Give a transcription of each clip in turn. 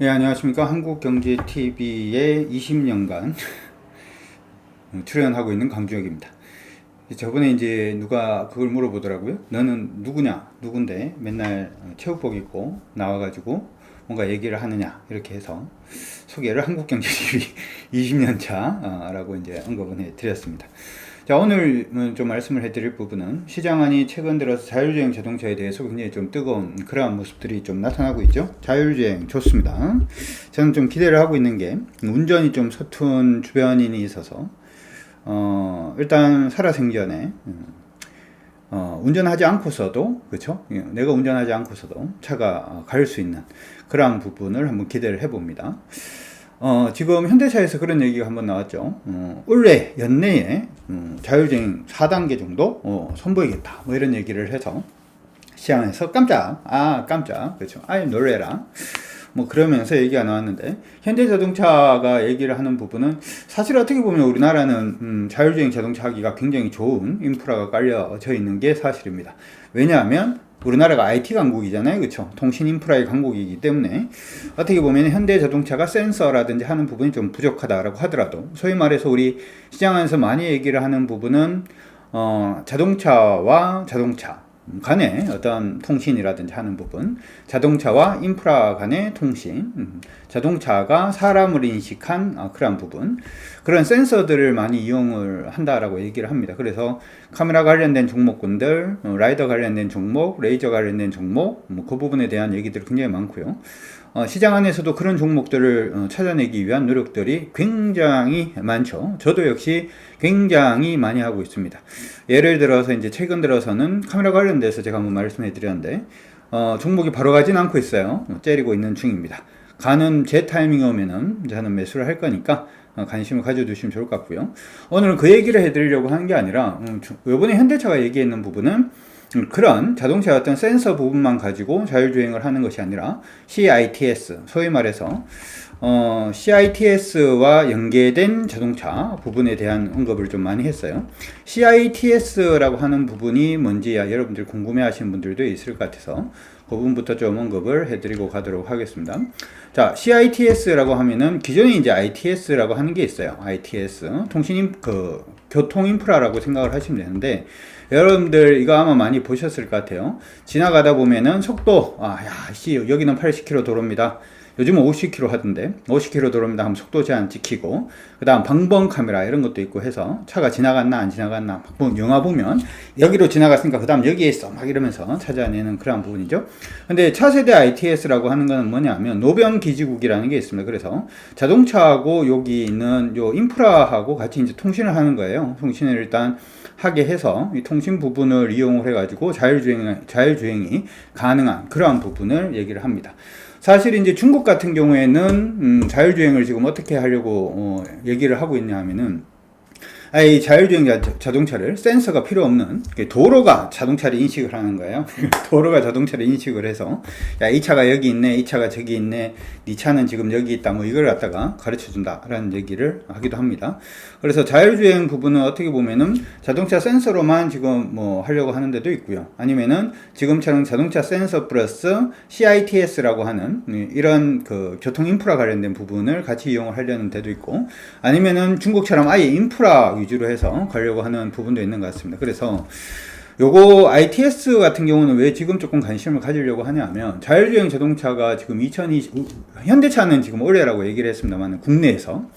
예, 안녕하십니까. 한국경제TV에 20년간 출연하고 있는 강주혁입니다. 저번에 이제 누가 그걸 물어보더라고요. 너는 누구냐? 누군데 맨날 체육복 입고 나와가지고 뭔가 얘기를 하느냐? 이렇게 해서 소개를 한국경제TV 20년 차라고 이제 언급은 해드렸습니다. 자, 오늘 좀 말씀을 해드릴 부분은 시장안이 최근 들어서 자율주행 자동차에 대해서 굉장히 좀 뜨거운 그러한 모습들이 좀 나타나고 있죠. 자율주행 좋습니다. 저는 좀 기대를 하고 있는 게 운전이 좀 서툰 주변인이 있어서 일단 살아생전에 운전하지 않고서도 그렇죠. 내가 운전하지 않고서도 차가 갈 수 있는 그러한 부분을 한번 기대를 해봅니다. 지금 현대차에서 그런 얘기가 한번 나왔죠. 올해 연내에 자율주행 4단계 정도 선보이겠다. 뭐 이런 얘기를 해서 시장에서 깜짝, 그렇죠. 아예 놀래라. 뭐 그러면서 얘기가 나왔는데 현대자동차가 얘기를 하는 부분은 사실 어떻게 보면 우리나라는 자율주행 자동차 하기가 굉장히 좋은 인프라가 깔려져 있는 게 사실입니다. 왜냐하면 우리나라가 IT 강국이잖아요. 그렇죠? 통신 인프라의 강국이기 때문에 어떻게 보면 현대자동차가 센서라든지 하는 부분이 좀 부족하다라고 하더라도 소위 말해서 우리 시장 안에서 많이 얘기를 하는 부분은 자동차와 자동차 간의 어떤 통신이라든지 하는 부분, 자동차와 인프라 간의 통신, 자동차가 사람을 인식한 그러한 부분, 그런 센서들을 많이 이용을 한다라고 얘기를 합니다. 그래서 카메라 관련된 종목군들, 라이더 관련된 종목, 레이저 관련된 종목, 그 부분에 대한 얘기들이 굉장히 많고요. 시장 안에서도 그런 종목들을 찾아내기 위한 노력들이 굉장히 많죠. 저도 역시 굉장히 많이 하고 있습니다. 예를 들어서 이제 최근 들어서는 카메라 관련돼서 제가 한번 말씀해 드렸는데 종목이 바로 가진 않고 있어요. 째리고 있는 중입니다. 가는 제 타이밍이 오면은 저는 매수를 할 거니까 관심을 가져두시면 좋을 것 같고요. 오늘은 그 얘기를 해드리려고 하는 게 아니라 이번에 현대차가 얘기했는 부분은 그런 자동차 어떤 센서 부분만 가지고 자율주행을 하는 것이 아니라 CITS, 소위 말해서 CITS와 연계된 자동차 부분에 대한 언급을 좀 많이 했어요. CITS라고 하는 부분이 뭔지 여러분들 궁금해 하시는 분들도 있을 것 같아서 그 부분부터 좀 언급을 해드리고 가도록 하겠습니다. 자, CITS라고 하면은 기존에 이제 ITS라고 하는 게 있어요. ITS, 교통 인프라라고 생각을 하시면 되는데, 여러분들 이거 아마 많이 보셨을 것 같아요. 지나가다 보면은 속도, 여기는 80km 도로입니다. 요즘은 50km 하던데 50km 도로입니다 하면 속도 제한 지키고, 그 다음 방범 카메라 이런 것도 있고 해서 차가 지나갔나 안 지나갔나, 영화 보면 여기로 지나갔으니까 그 다음 여기에 있어 막 이러면서 찾아내는 그런 부분이죠. 근데 차세대 ITS라고 하는 거는 뭐냐면 노변 기지국이라는 게 있습니다. 그래서 자동차하고 여기 있는 요 인프라하고 같이 이제 통신을 하는 거예요. 통신을 일단 하게 해서 이 통신 부분을 이용을 해가지고 자율주행이 가능한 그러한 부분을 얘기를 합니다. 사실 이제 중국 같은 경우에는 자율주행을 지금 어떻게 하려고 얘기를 하고 있냐 하면은 이 자율주행 자동차를 센서가 필요 없는 도로가 자동차를 인식을 하는 거예요. 도로가 자동차를 인식을 해서 이 차가 여기 있네, 이 차가 저기 있네, 네 차는 지금 여기 있다, 뭐 이걸 갖다가 가르쳐 준다라는 얘기를 하기도 합니다. 그래서 자율주행 부분은 어떻게 보면은 자동차 센서로만 지금 뭐 하려고 하는 데도 있고요. 아니면은 지금처럼 자동차 센서 플러스 CITS라고 하는 이런 그 교통 인프라 관련된 부분을 같이 이용을 하려는 데도 있고, 아니면은 중국처럼 아예 인프라 위주로 해서 가려고 하는 부분도 있는 것 같습니다. 그래서 요거 ITS 같은 경우는 왜 지금 조금 관심을 가지려고 하냐면, 자율주행 자동차가 지금 현대차는 지금 올해라고 얘기를 했습니다만 국내에서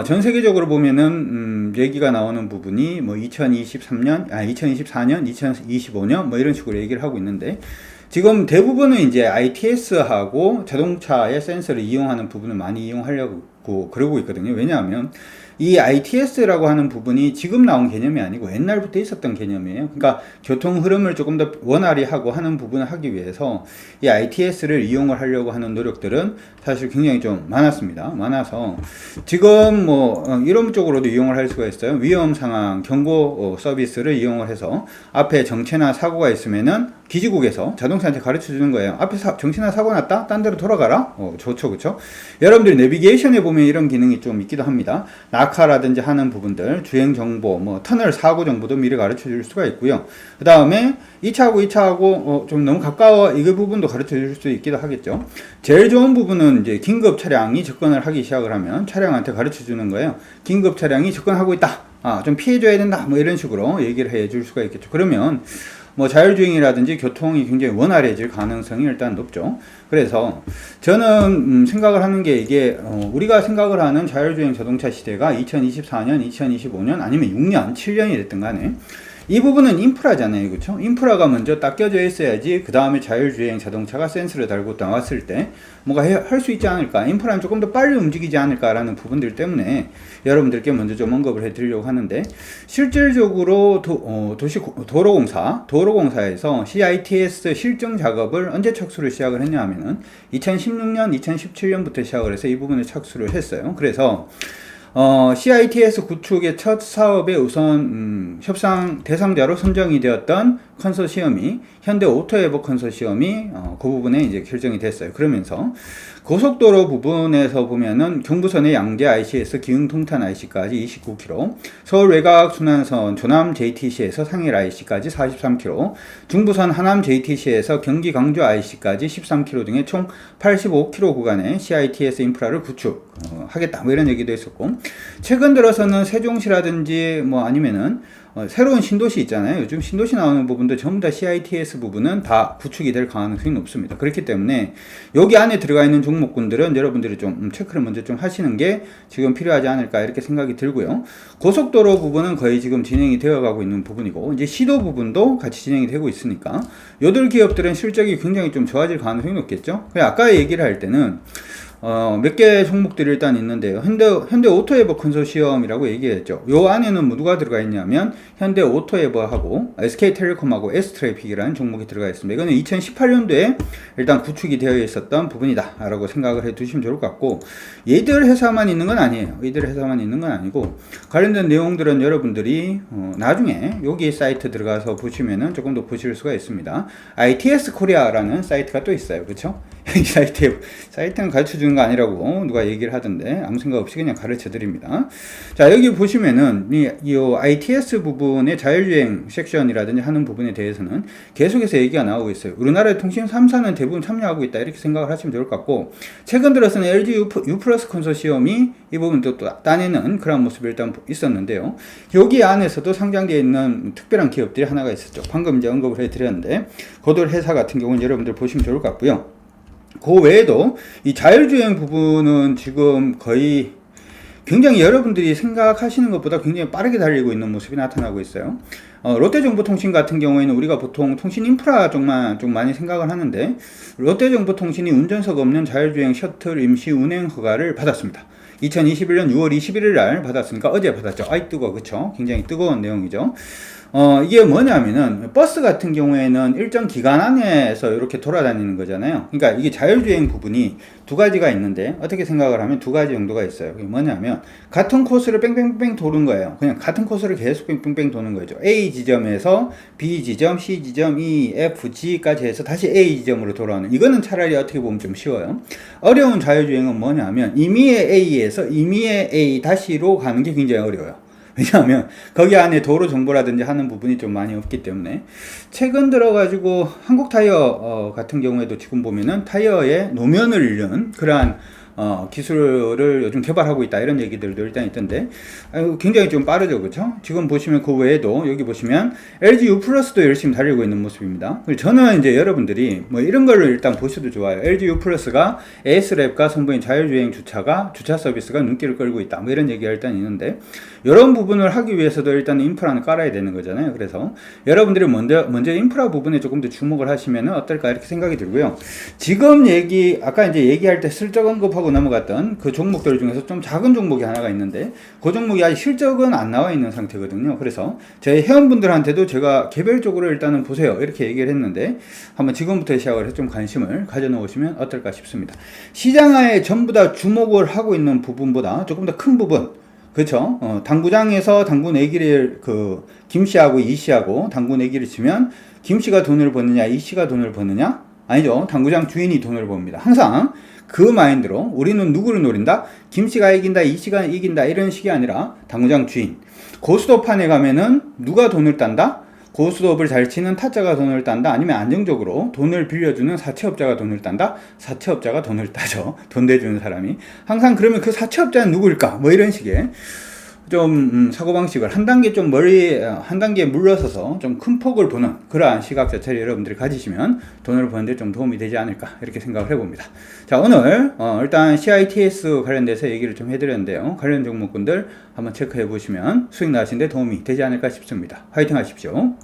전 세계적으로 보면은 얘기가 나오는 부분이 뭐 2024년, 2025년 뭐 이런 식으로 얘기를 하고 있는데, 지금 대부분은 이제 ITS하고 자동차의 센서를 이용하는 부분을 많이 이용하려고 그러고 있거든요. 왜냐하면 이 ITS라고 하는 부분이 지금 나온 개념이 아니고 옛날부터 있었던 개념이에요. 그러니까 교통 흐름을 조금 더 원활히 하고 하는 부분을 하기 위해서 이 ITS를 이용을 하려고 하는 노력들은 사실 굉장히 좀 많아서 지금 뭐 이런 쪽으로도 이용을 할 수가 있어요. 위험 상황 경고 서비스를 이용을 해서 앞에 정체나 사고가 있으면은 기지국에서 자동차한테 가르쳐 주는 거예요. 앞에 정체나 사고 났다? 딴 데로 돌아가라? 좋죠, 그쵸? 여러분들이 내비게이션에 보면 이런 기능이 좀 있기도 합니다. 낙하라든지 하는 부분들, 주행 정보, 뭐 터널 사고 정보도 미리 가르쳐 줄 수가 있고요. 그 다음에 이 차하고 이 차하고 좀 너무 가까워, 이 부분도 가르쳐 줄 수 있기도 하겠죠. 제일 좋은 부분은 이제 긴급 차량이 접근을 하기 시작을 하면 차량한테 가르쳐 주는 거예요. 긴급 차량이 접근하고 있다. 좀 피해줘야 된다. 뭐 이런 식으로 얘기를 해 줄 수가 있겠죠. 그러면 뭐 자율주행이라든지 교통이 굉장히 원활해질 가능성이 일단 높죠. 그래서 저는 생각을 하는 게 이게 우리가 생각을 하는 자율주행 자동차 시대가 2024년, 2025년 아니면 6년, 7년이 됐든 간에 이 부분은 인프라잖아요. 그렇죠? 인프라가 먼저 딱 껴져 있어야지 그 다음에 자율주행 자동차가 센서를 달고 나왔을 때 뭔가 할 수 있지 않을까, 인프라는 조금 더 빨리 움직이지 않을까라는 부분들 때문에 여러분들께 먼저 좀 언급을 해드리려고 하는데, 실질적으로 도로공사에서 CITS 실증 작업을 언제 착수를 시작을 했냐 하면은 2016년, 2017년부터 시작을 해서 이 부분을 착수를 했어요. 그래서 CITS 구축의 첫 사업에 우선 협상 대상자로 선정이 되었던 컨소시엄이 현대오토에버 컨소시엄이 그 부분에 이제 결정이 됐어요. 그러면서 고속도로 부분에서 보면은 경부선의 양재 IC에서 기흥 동탄 IC까지 29km, 서울 외곽 순환선 조남 JTC에서 상일 IC까지 43km, 중부선 하남 JTC에서 경기 광주 IC까지 13km 등의 총 85km 구간의 CITS 인프라를 구축하겠다, 뭐 이런 얘기도 있었고, 최근 들어서는 세종시라든지 뭐 아니면은 새로운 신도시 있잖아요. 요즘 신도시 나오는 부분도 전부 다 CITS 부분은 다 구축이 될 가능성이 높습니다. 그렇기 때문에 여기 안에 들어가 있는 종목군들은 여러분들이 좀 체크를 먼저 좀 하시는 게 지금 필요하지 않을까 이렇게 생각이 들고요. 고속도로 부분은 거의 지금 진행이 되어 가고 있는 부분이고, 이제 시도 부분도 같이 진행이 되고 있으니까 요들 기업들은 실적이 굉장히 좀 좋아질 가능성이 높겠죠. 아까 얘기를 할 때는 몇 개 종목들이 일단 있는데요. 현대 오토에버 컨소시엄이라고 얘기했죠. 요 안에는 뭐 누가 들어가 있냐면 현대 오토에버하고 SK텔레콤하고 S트래픽이라는 종목이 들어가 있습니다. 이거는 2018년도에 일단 구축이 되어 있었던 부분이다 라고 생각을 해 두시면 좋을 것 같고, 얘들 회사만 있는 건 아니에요. 얘들 회사만 있는 건 아니고 관련된 내용들은 여러분들이 나중에 여기 사이트 들어가서 보시면은 조금 더 보실 수가 있습니다. ITS 코리아라는 사이트가 또 있어요. 그렇죠? 이 사이트는 가르쳐 주는 거 아니라고 누가 얘기를 하던데 아무 생각 없이 그냥 가르쳐 드립니다. 자, 여기 보시면은 이 ITS 부분의 자율주행 섹션이라든지 하는 부분에 대해서는 계속해서 얘기가 나오고 있어요. 우리나라의 통신 3사는 대부분 참여하고 있다 이렇게 생각을 하시면 좋을 것 같고, 최근 들어서는 LG U+ 컨소시엄이 이 부분도 또 따내는 그런 모습이 일단 있었는데요. 여기 안에서도 상장되어 있는 특별한 기업들이 하나가 있었죠. 방금 이제 언급을 해드렸는데 고돌 회사 같은 경우는 여러분들 보시면 좋을 것 같고요. 그 외에도 이 자율주행 부분은 지금 거의 굉장히 여러분들이 생각하시는 것보다 굉장히 빠르게 달리고 있는 모습이 나타나고 있어요. 롯데정보통신 같은 경우에는 우리가 보통 통신 인프라 쪽만 좀 많이 생각을 하는데, 롯데정보통신이 운전석 없는 자율주행 셔틀 임시 운행 허가를 받았습니다. 2021년 6월 21일 날 받았으니까 어제 받았죠. 아이 뜨거워, 그쵸? 굉장히 뜨거운 내용이죠. 이게 뭐냐면은 버스 같은 경우에는 일정 기간 안에서 이렇게 돌아다니는 거잖아요. 그러니까 이게 자율주행 부분이 두 가지가 있는데, 어떻게 생각을 하면 두 가지 정도가 있어요. 그게 뭐냐면 같은 코스를 뺑뺑뺑 도는 거예요. 그냥 같은 코스를 계속 뺑뺑뺑 도는 거죠. A 지점에서 B 지점, C 지점, E, F, G까지 해서 다시 A 지점으로 돌아오는, 이거는 차라리 어떻게 보면 좀 쉬워요. 어려운 자율주행은 뭐냐면 임의의 A에서 임의의 A 다시로 가는 게 굉장히 어려워요. 왜냐하면 거기 안에 도로 정보라든지 하는 부분이 좀 많이 없기 때문에. 최근 들어가지고 한국타이어 같은 경우에도 지금 보면은 타이어의 노면을 잃는 그러한 기술을 요즘 개발하고 있다 이런 얘기들도 일단 있던데, 굉장히 좀 빠르죠. 그렇죠? 지금 보시면 그 외에도 여기 보시면 LG U+도 열심히 달리고 있는 모습입니다. 저는 이제 여러분들이 뭐 이런 거를 일단 보셔도 좋아요. LG U+가 AS랩과 선보인 자율주행 주차 서비스가 눈길을 끌고 있다, 뭐 이런 얘기가 일단 있는데, 이런 부분을 하기 위해서도 일단 인프라는 깔아야 되는 거잖아요. 그래서 여러분들이 먼저 인프라 부분에 조금 더 주목을 하시면 어떨까 이렇게 생각이 들고요. 지금 아까 이제 얘기할 때 슬쩍 언급하고 넘어갔던 그 종목들 중에서 좀 작은 종목이 하나가 있는데, 그 종목이 아직 실적은 안 나와 있는 상태거든요. 그래서 저희 회원분들한테도 제가 개별적으로 일단은 보세요 이렇게 얘기를 했는데, 한번 지금부터 시작을 해서 좀 관심을 가져 놓으시면 어떨까 싶습니다. 시장에 전부 다 주목을 하고 있는 부분보다 조금 더 큰 부분, 그렇죠? 당구장에서 당구 내기를 김씨하고 이씨하고 당구 내기를 치면 김씨가 돈을 버느냐 이씨가 돈을 버느냐? 아니죠. 당구장 주인이 돈을 법니다. 항상 그 마인드로 우리는 누구를 노린다? 김씨가 이긴다, 이씨가 이긴다 이런 식이 아니라 당구장 주인. 고스톱판에 가면은 누가 돈을 딴다? 고스톱을 잘 치는 타짜가 돈을 딴다? 아니면 안정적으로 돈을 빌려주는 사채업자가 돈을 딴다? 사채업자가 돈을 따죠. 돈 대주는 사람이. 항상 그러면 그 사채업자는 누구일까? 뭐 이런 식의 좀 사고방식을 한 단계 좀 한 단계 물러서서 좀 큰 폭을 보는 그러한 시각 자체를 여러분들이 가지시면 돈을 버는데 좀 도움이 되지 않을까 이렇게 생각을 해봅니다. 자, 오늘 일단 CITS 관련돼서 얘기를 좀 해드렸는데요. 관련 종목군들 한번 체크해 보시면 수익 나시는데 도움이 되지 않을까 싶습니다. 화이팅 하십시오.